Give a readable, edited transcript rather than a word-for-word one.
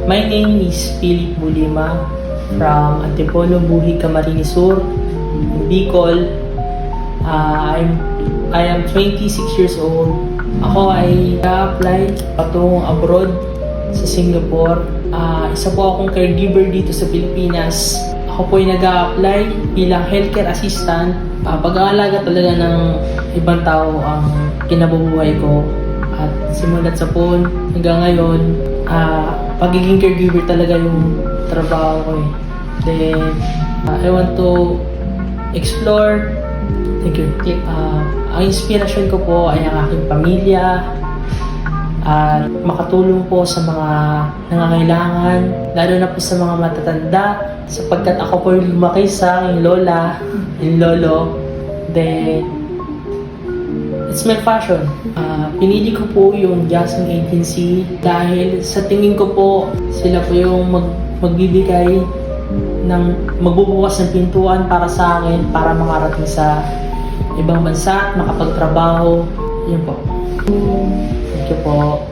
My name is Philip Bulima from Antipolo, Buhi, Camarines Sur, Bicol. I am 26 years old. Ako ay na-apply patungong abroad sa Singapore. Isa po akong caregiver dito sa Pilipinas. Ako po ay nag-a-apply bilang healthcare assistant. Pag-aalaga talaga ng ibang tao ang kinabubuhay ko. At simulat sa phone hanggang ngayon, pagiging caregiver talaga yung trabaho ko eh. Then, I want to explore. Thank you. Ang inspirasyon ko po ay ang aking pamilya at makatulong po sa mga nangangailangan, lalo na po sa mga matatanda, sapagkat ako po yung lumaki sa aking lola, yung lolo. Then, it's my passion. Pinili ko po yung Jasmine Agency dahil sa tingin ko po sila po yung magbibigay ng magbubukas ng pintuan para sa akin para makarating sa ibang bansa at makapagtrabaho. Yun po. Thank you po.